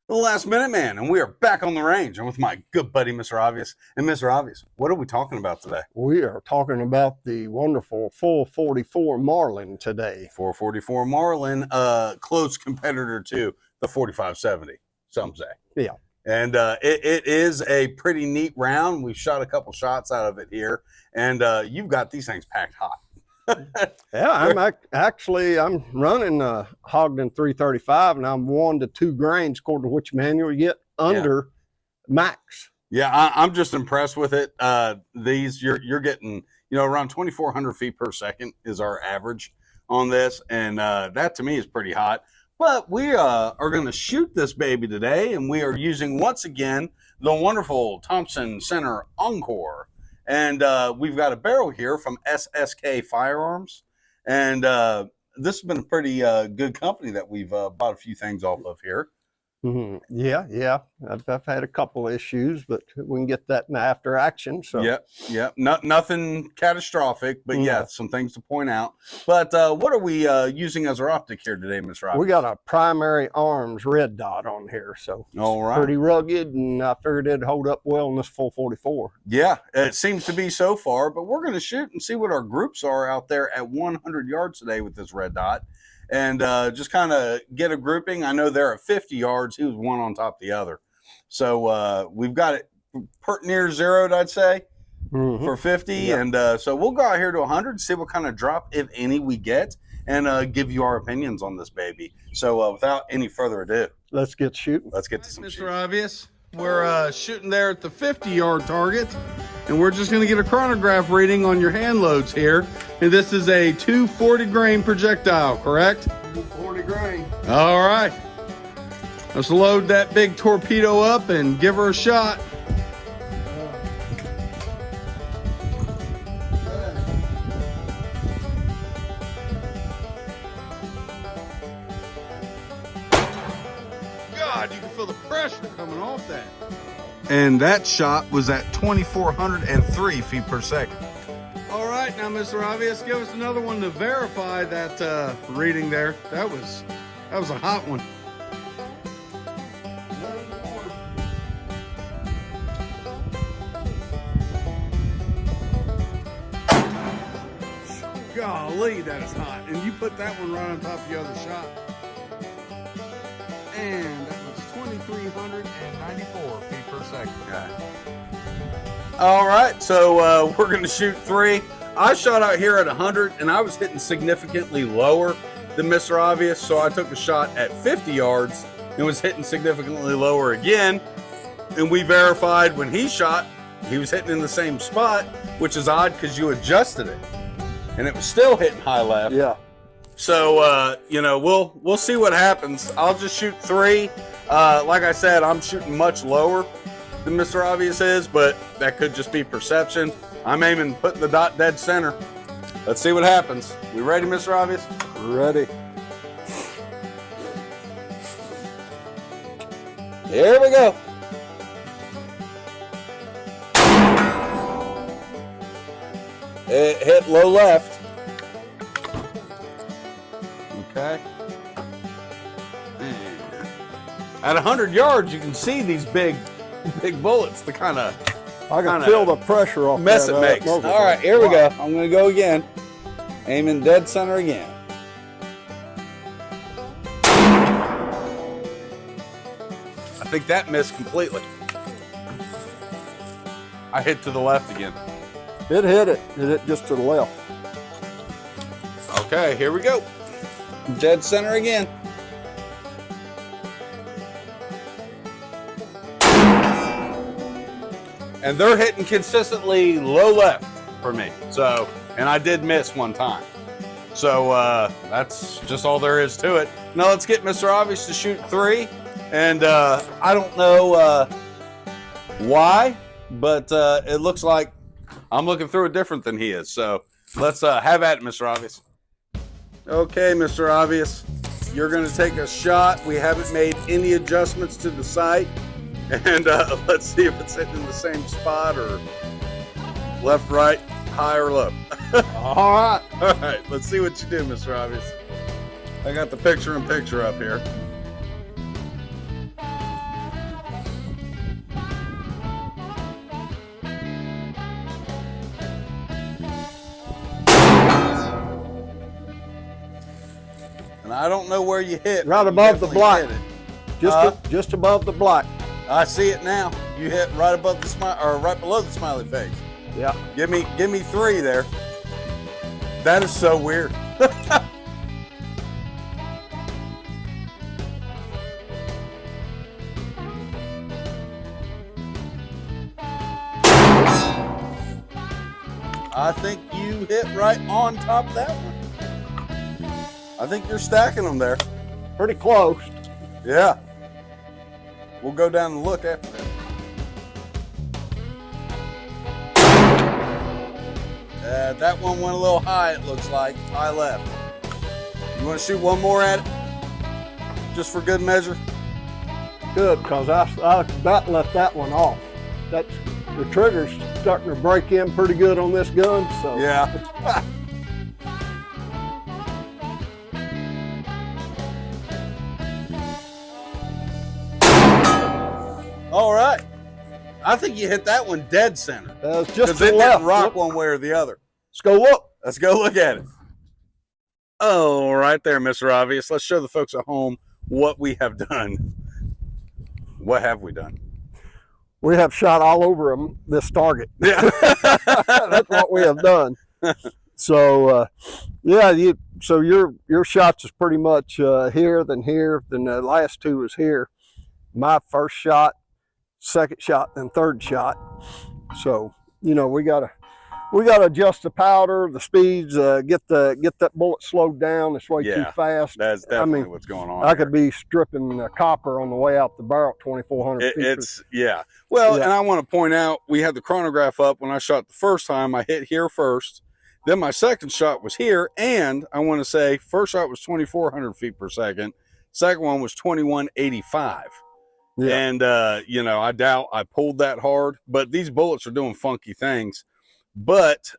The Last Minute Man, and we are back on the range. I'm with my good buddy, Mr. Obvious. And Mr. Obvious, what are we talking about today? We are talking about the wonderful 444 Marlin today. 444 Marlin, close competitor to the 4570, some say. Yeah. And it is a pretty neat round. We've shot a couple shots out of it here, and you've got these things packed hot. Yeah, I'm running Ogden 335, and I'm 1 to 2 grains according to which manual you get under max. Yeah, I'm just impressed with it. These you're getting, around 2,400 feet per second is our average on this, and that to me is pretty hot. But we are going to shoot this baby today, and we are using once again the wonderful Thompson Center Encore. And we've got a barrel here from SSK Firearms. And this has been a pretty good company that we've bought a few things off of here. Mm-hmm. Yeah. I've had a couple issues, but we can get that in the after action. So Yeah. Nothing catastrophic, but yeah, some things to point out. But what are we using as our optic here today, Mr. Roberts? We got a primary arms red dot on here, so all right, pretty rugged, and I figured it'd hold up well in this 444. Yeah, it seems to be so far, but we're going to shoot and see what our groups are out there at 100 yards today with this red dot. And just kind of get a grouping. I know they're at 50 yards. He was one on top of the other. So we've got it near zeroed, I'd say, for 50. Yeah. And so we'll go out here to 100 and see what kind of drop, if any, we get, and give you our opinions on this baby. So without any further ado, let's get shooting. Let's get to some shooting. Mr. Obvious, we're shooting there at the 50-yard target. And we're just going to get a chronograph reading on your hand loads here. And this is a 240 grain projectile, correct? 240 grain. All right. Let's load that big torpedo up and give her a shot. God, you can feel the pressure coming off that. And that shot was at 2,403 feet per second. All right, now, Mr. Obvious, give us another one to verify that reading there. That was a hot one. Golly, that is hot. And you put that one right on top of the other shot. And that was 2,394 feet per second. Okay. All right, so we're going to shoot 3. I shot out here at 100, and I was hitting significantly lower than Mr. Obvious, so I took a shot at 50 yards and was hitting significantly lower again. And we verified when he shot, he was hitting in the same spot, which is odd because you adjusted it, and it was still hitting high left. Yeah. So, we'll see what happens. I'll just shoot 3. Like I said, I'm shooting much lower than Mr. Obvious is, but that could just be perception. I'm aiming putting the dot dead center. Let's see what happens. We ready, Mr. Obvious? Ready. Here we go. It hit low left. Okay. At 100 yards, you can see these big bullets. The kind of I can feel the pressure off mess that, it makes. All right, here we go. I'm going to go again. Aiming dead center again. I think that missed completely. I hit to the left again. It hit it. It hit just to the left. Okay, here we go. Dead center again. And they're hitting consistently low left for me. So, and I did miss one time. So that's just all there is to it. Now let's get Mr. Obvious to shoot 3. And I don't know why, but it looks like I'm looking through it different than he is. So let's have at it, Mr. Obvious. Okay, Mr. Obvious, you're going to take a shot. We haven't made any adjustments to the sight. And let's see if it's hitting in the same spot or left, right, high or low. All right. All right, let's see what you do, Mr. Obvious. I got the picture-in-picture up here. And I don't know where you hit. Right but you above the definitely black. hit it. Just above the black. I see it now. You hit right above the smile, or right below the smiley face. Yeah. Give me 3 there. That is so weird. I think you hit right on top of that one. I think you're stacking them there. Pretty close. Yeah. We'll go down and look after that. That one went a little high, it looks like. High left. You want to shoot one more at it? Just for good measure? Good, because I about left that one off. The trigger's starting to break in pretty good on this gun, so. Yeah. All right. I think you hit that one dead center. Just Because to it the left. didn't rock Look. one way or the other. Let's go look. Let's go look at it. Oh, right there, Mr. Obvious. Let's show the folks at home what we have done. What have we done? We have shot all over this target. Yeah. That's what we have done. So, yeah, so your shots is pretty much here, then the last two is here. My first shot, second shot, then third shot. So, you know, we gotta adjust the powder, the speeds, get that bullet slowed down. It's way too fast. That's definitely what's going on. I could be stripping copper on the way out the barrel at 2,400 feet. It's yeah. Well, Yeah. and I want to point out we had the chronograph up when I shot the first time. I hit here first. Then my second shot was here, and I want to say first shot was 2,400 feet per second. Second one was 2,185. Yeah. And you know, I doubt I pulled that hard, but these bullets are doing funky things. But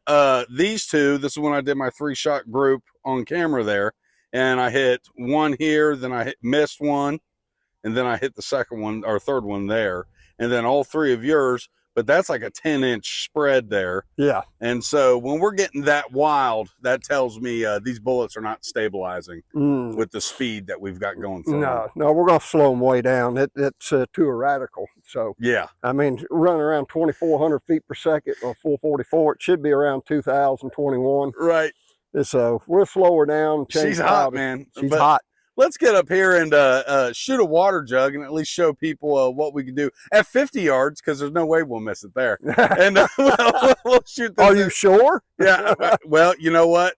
these two, this is when I did my 3-shot group on camera there, and I hit one here, then I missed one, and then I hit the second one or third one there, and then all 3 of yours. But that's like a 10-inch spread there. Yeah. And so when we're getting that wild, that tells me these bullets are not stabilizing with the speed that we've got going through. No, we're going to slow them way down. It's too erratical. So, yeah. I mean, running around 2,400 feet per second on 444, it should be around 2,021. Right. So we'll slow her down. She's hot, man. She's But hot. let's get up here and shoot a water jug and at least show people what we can do at 50 yards, because there's no way we'll miss it there. And we'll shoot this. Are you sure? Yeah. Well, you know what?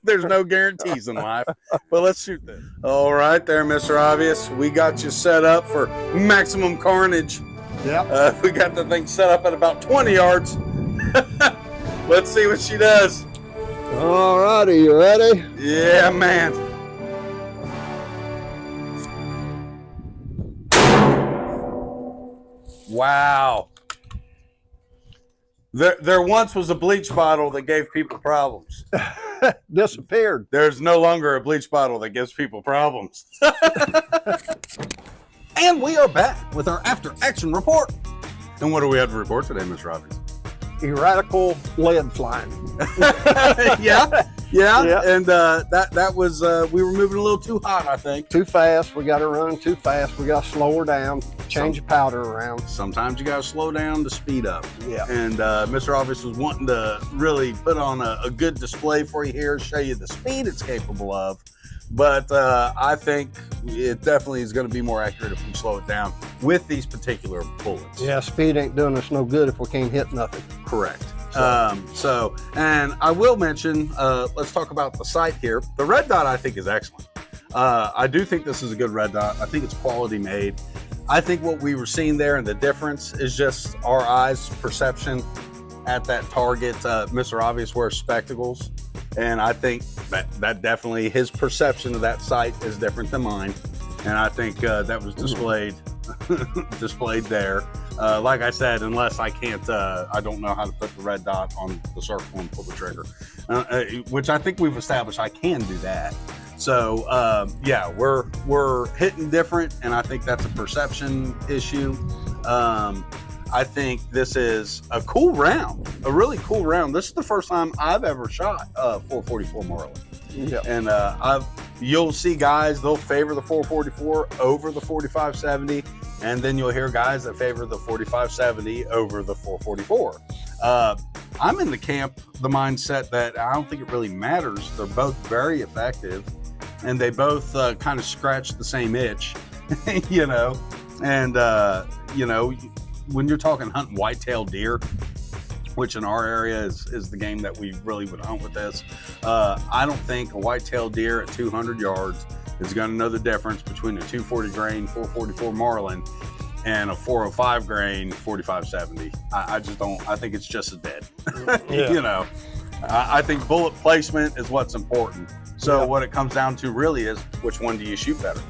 There's no guarantees in life, but let's shoot this. All right there, Mr. Obvious. We got you set up for maximum carnage. Yeah. We got the thing set up at about 20 yards. Let's see what she does. All righty, you ready? Yeah, man. Wow. There once was a bleach bottle that gave people problems. Disappeared. There's no longer a bleach bottle that gives people problems. And we are back with our after action report. And what do we have to report today, Mr. Robbins? Erratical lead flying. Yeah. Yeah. And that was we were moving a little too hot, I think. Too fast. We got her running too fast. We got to slow her down, change the powder around. Sometimes you got to slow down to speed up. Yeah. And Mr. Obvious was wanting to really put on a good display for you here, show you the speed it's capable of. But I think it definitely is going to be more accurate if we slow it down with these particular bullets. Yeah, speed ain't doing us no good if we can't hit nothing. Correct. And I will mention, let's talk about the sight here. The red dot I think is excellent. I do think this is a good red dot. I think it's quality made. I think what we were seeing there and the difference is just our eyes' perception at that target. Mr. Obvious wears spectacles, and I think that definitely his perception of that sight is different than mine. And I think that was displayed there. Like I said, unless I can't, I don't know how to put the red dot on the circle and pull the trigger, which I think we've established I can do that. So yeah, we're hitting different, and I think that's a perception issue. I think this is a cool round, a really cool round. This is the first time I've ever shot 444 Marlin. Yeah. And you'll see guys, they'll favor the 444 over the 4570, and then you'll hear guys that favor the 4570 over the 444. I'm in the camp, the mindset that I don't think it really matters. They're both very effective, and they both kind of scratch the same itch, you know. And you know, when you're talking hunting whitetail deer, which in our area is the game that we really would hunt with this, I don't think a whitetail deer at 200 yards is going to know the difference between a 240 grain 444 Marlin and a 405 grain 4570. I just don't. I think it's just as dead. Yeah. You know, I think bullet placement is what's important. So Yeah. what it comes down to really is which one do you shoot better?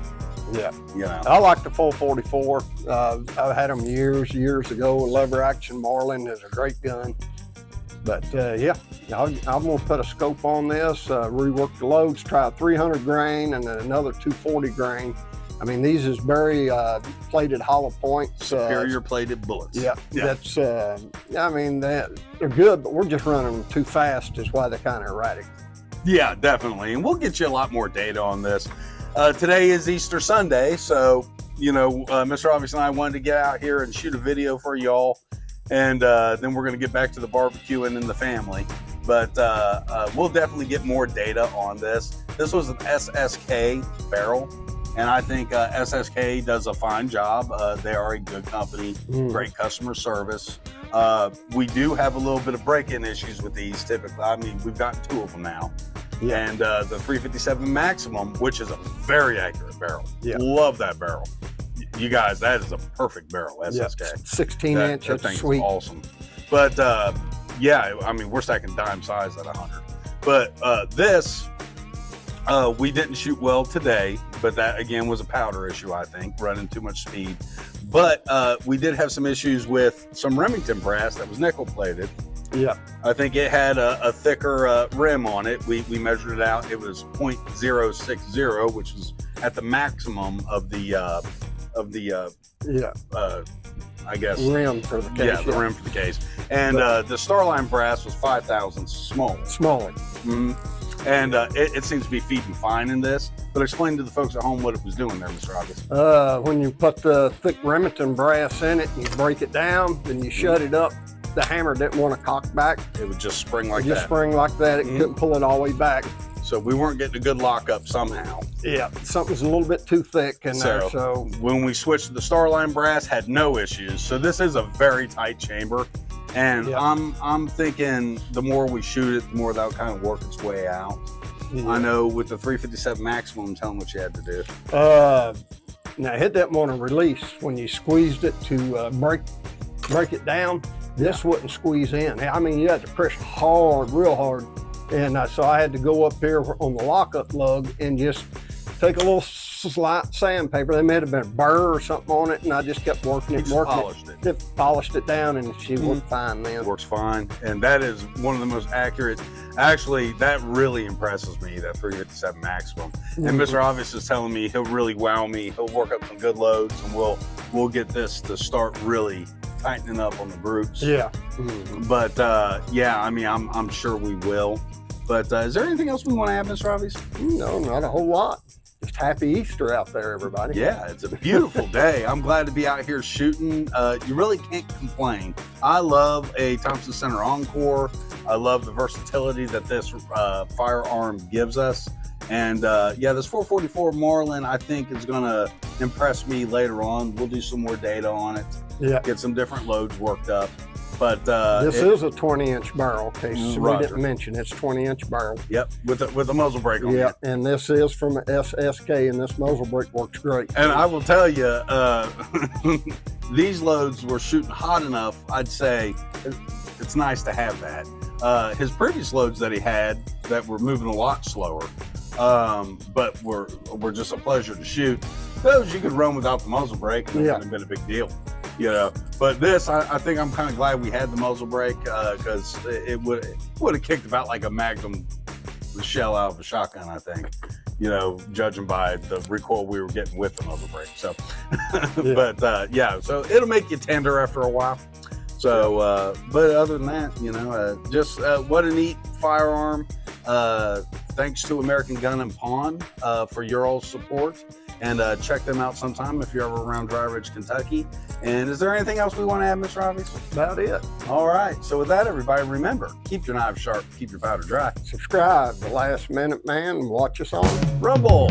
Yeah. You know. I like the 444. I've had them years ago. Lever action Marlin is a great gun. But yeah, I'm gonna put a scope on this, rework the loads, try a 300 grain and then another 240 grain. I mean, these is very plated hollow points. Superior plated bullets. Yeah, that's, I mean, they're good, but we're just running them too fast is why they're kind of erratic. Yeah, definitely. And we'll get you a lot more data on this. Today is Easter Sunday, so, you know, Mr. Obvious and I wanted to get out here and shoot a video for y'all, and then we're going to get back to the barbecuing and the family. But we'll definitely get more data on this. This was an SSK barrel, and I think SSK does a fine job. They are a good company, great customer service. We do have a little bit of break-in issues with these typically. I mean, we've gotten 2 of them now. Yeah. And the 357 Maximum, which is a very accurate barrel. Yeah. Love that barrel. You guys, that is a perfect barrel, SSK. Yeah, 16 inch, That it's thing sweet. is awesome. But yeah, I mean, we're stacking dime size at 100. But this, we didn't shoot well today, but that again was a powder issue, I think, running too much speed. But we did have some issues with some Remington brass that was nickel plated. Yeah. I think it had a thicker rim on it. We measured it out. It was .060, which was at the maximum of the I guess rim for the case. Yeah, the rim for the case. And the Starline brass was 5,000 smaller. Smaller. Mm-hmm. And it seems to be feeding fine in this. But explain to the folks at home what it was doing there, Mr. August. When you put the thick Remington brass in it and you break it down, then you shut it up, the hammer didn't want to cock back. It would just spring like It just that. spring like that. It couldn't pull it all the way back. So we weren't getting a good lockup somehow. Yeah, something's a little bit too thick in there. So when we switched to the Starline brass, had no issues. So this is a very tight chamber. And Yeah. I'm thinking the more we shoot it, the more that'll kind of work its way out. yeah. I know with the 357 Maximum, tell them what you had to do. Now hit that one on release. When you squeezed it to break it down, this wouldn't squeeze in. I mean, you had to press hard, real hard. And so I had to go up here on the lockup lug and just take a little slight sandpaper. There may have been a burr or something on it, and I just kept working it, polished it down, and she worked fine then. It works fine. And that is one of the most accurate. Actually, that really impresses me, that 357 Maximum. And Mr. Obvious is telling me he'll really wow me. He'll work up some good loads, and we'll get this to start really tightening up on the groups. Yeah. But yeah, I mean, I'm sure we will. But is there anything else we want to add, Mr. Obvious? No, not a whole lot. Just happy Easter out there, everybody. Yeah, it's a beautiful day. I'm glad to be out here shooting. You really can't complain. I love a Thompson Center Encore. I love the versatility that this firearm gives us. And yeah, this 444 Marlin, I think, is going to impress me later on. We'll do some more data on it. Yeah. Get some different loads worked up. But This is a 20-inch barrel, in case we Roger. didn't mention. It's 20-inch barrel. Yep, with a muzzle brake on Yeah, it. and this is from a SSK, and this muzzle brake works great. And I will tell you, these loads were shooting hot enough, I'd say it's nice to have that. His previous loads that he had that were moving a lot slower, but were just a pleasure to shoot. Those you could run without the muzzle brake, and it wouldn't have been a big deal. You know, but this, I think I'm kind of glad we had the muzzle brake, because it would have kicked about like a Magnum shell out of a shotgun, I think. you know, judging by the recoil we were getting with the motor brake. So, Yeah. but yeah, so it'll make you tender after a while. So, but other than that, you know, just what a neat firearm. Thanks to American Gun and Pawn for your all support. And check them out sometime if you're ever around Dry Ridge, Kentucky. And is there anything else we want to add, Mr. Obvious? About it. All right. So with that, everybody, remember, keep your knives sharp, keep your powder dry. Subscribe to Last Minute Man and watch us on Rumble.